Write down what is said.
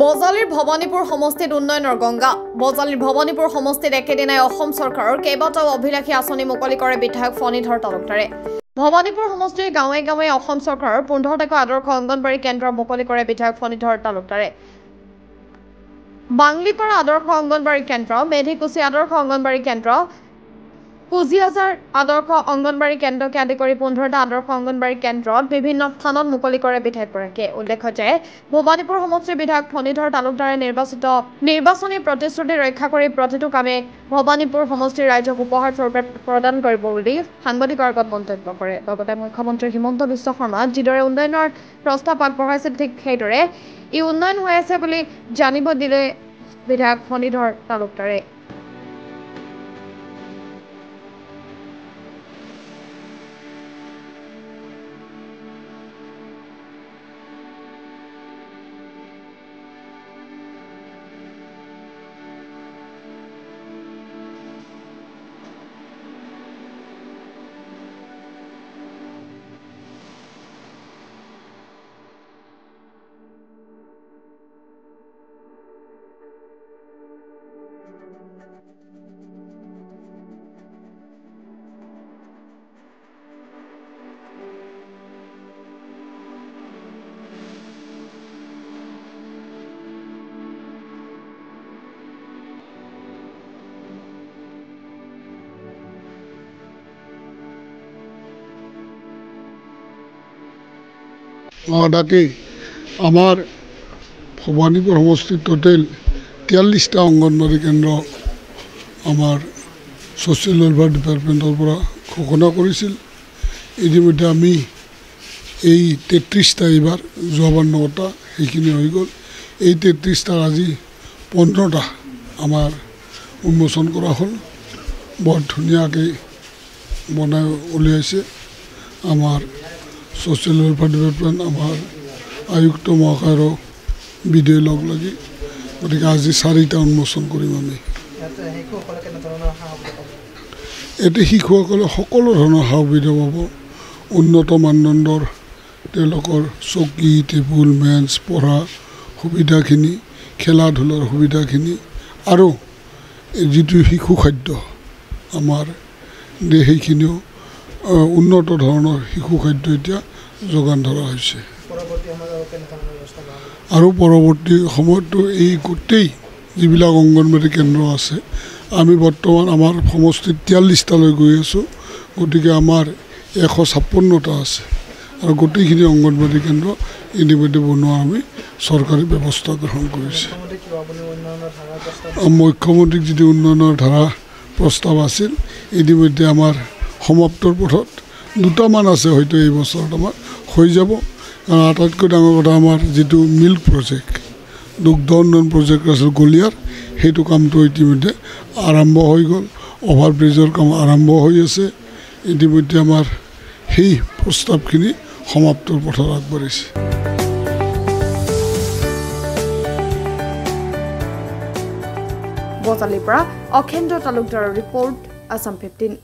বজালিৰ ভৱানীপুৰ সমষ্টিত উন্নয়নৰ গংগা বজালিৰ ভৱানীপুৰ সমষ্টিত একেদিনাই অসম চৰকাৰৰ কেইবাটাও অভিলাষী আঁচনি মুকলি কৰে বিধায়ক ফণীধৰ তালুকদাৰে ভৱানীপুৰ সমষ্টিৰ গাঁৱে গাঁৱে অসম চৰকাৰৰ 15টাকৈ আদৰ্শ অংগনবাড়ী কেন্দ্ৰ মুকলি কৰে বিধায়ক ফণীধৰ তালুকদাৰে বাংলিপাৰা আদৰ্শ অংগনবাড়ী কেন্দ্ৰ মেধিকুচি আদৰ্শ অংগনবাড়ী কেন্দ্ৰ কুজিয়াজাৰ আদৰ্শ অংগনবাড়ী কেন্দ্ৰকে আদি কৰি 15টা আদৰ্শ অংগনবাড়ী কেন্দ্ৰত বিভিন্ন স্থানত মুকলি কৰে বিধায়কগৰাকীয়ে উল্লেখ্য যে ভৱানীপুৰ সমষ্টিৰ বিধায়ক ফণীধৰ তালুকদাৰে নিৰ্বাচনী প্ৰতিশ্ৰুতি ৰক্ষা কৰি প্ৰতিটো কামে ভৱানীপুৰ সমষ্টিৰ ৰাইজক উপহাৰ স্বৰূপে প্ৰদান কৰিব বুলি সাংবাদিকৰ আগত মন্তব্য কৰে লগতে মুখ্যমন্ত্ৰী হিমন্ত বিশ্ব শৰ্মা যিদৰে উন্নয়নৰ প্ৰস্তাৱ আগবঢ়াইছে ঠিক সেইদৰে ই উন্নয়ন হৈ আছে বুলি জানিব দিলে বিধায়ক ফণীধৰ তালুকদাৰে তাকেই আমাৰ ভৱানীপুৰ সমষ্টিত টোটেল 43টা অংগনবাড়ী কেন্দ্ৰ আমাৰ ছ'চিয়েল ৱেলফেয়াৰ ডিপাৰ্টমেণ্টৰ পৰা ঘোষণা কৰিছিল ইতিমধ্যে আমি এই 33টা এইবাৰ যোৱাবাৰ 9টা সেইখিনি হৈ গ'ল এই 33টাৰ আজি 15টা আমাৰ উন্মোচন কৰা হ'ল বৰ ধুনীয়াকৈ বনাই উলিয়াইছে আমাৰ ছ'চিয়েল ৱেলফেয়াৰ ডিপাৰ্টমেণ্ট আমাৰ আয়ুক্ত মহাশয়ৰ বিধেয় লগ লাগি গতিকে আজি 4টা উন্মোচন কৰিম আমি এতে শিশুসকলে সকলো ধৰণৰ সা সুবিধা পাব উন্নত মানদণ্ডৰ তেওঁলোকৰ চকী টেবুল বেঞ্চ পঢ়া সুবিধাখিনি খেলা ধূলাৰ সুবিধাখিনি আৰু যিটো শিশু খাদ্য আমাৰ সেইখিনিও উন্নত ধৰণৰ শিশু খাদ্য এতিয়া যোগান ধৰা হৈছে আৰু পৰৱৰ্তী সময়তো এই গোটেই যিবিলাক অংগনবাড়ী কেন্দ্ৰ আছে আমি বৰ্তমান আমাৰ সমষ্টিত 43টালৈ গৈ আছোঁ গতিকে আমাৰ 156টা আছে আৰু গোটেইখিনি অংগনবাড়ী কেন্দ্ৰ ইতিমধ্যে বনোৱা আমি চৰকাৰী ব্যৱস্থা গ্ৰহণ কৰিছে মুখ্যমন্ত্ৰীক যিটো উন্নয়নৰ ধাৰা প্ৰস্তাৱ আছিল ইতিমধ্যে আমাৰ সমাপ্তৰ পথত 2টামান আছে হয়তো এই বছৰত আমাৰ হৈ যাব কাৰণ আটাইতকৈ ডাঙৰ কথা আমাৰ যিটো মিল্ক প্ৰজেক্ট দুগ্ধ উন্নয়ন প্ৰজেক্ট আছিল গলিয়াৰ সেইটো কামটো ইতিমধ্যে আৰম্ভ হৈ গ'ল অভাৰব্ৰিজৰ কাম আৰম্ভ হৈ আছে ইতিমধ্যে আমাৰ সেই প্ৰস্তাৱখিনি সমাপ্তৰ পথত আগবাঢ়িছে বজালিৰ পৰা অখেন্দ্ৰ তালুকদাৰৰ ৰিপৰ্ট আছাম 15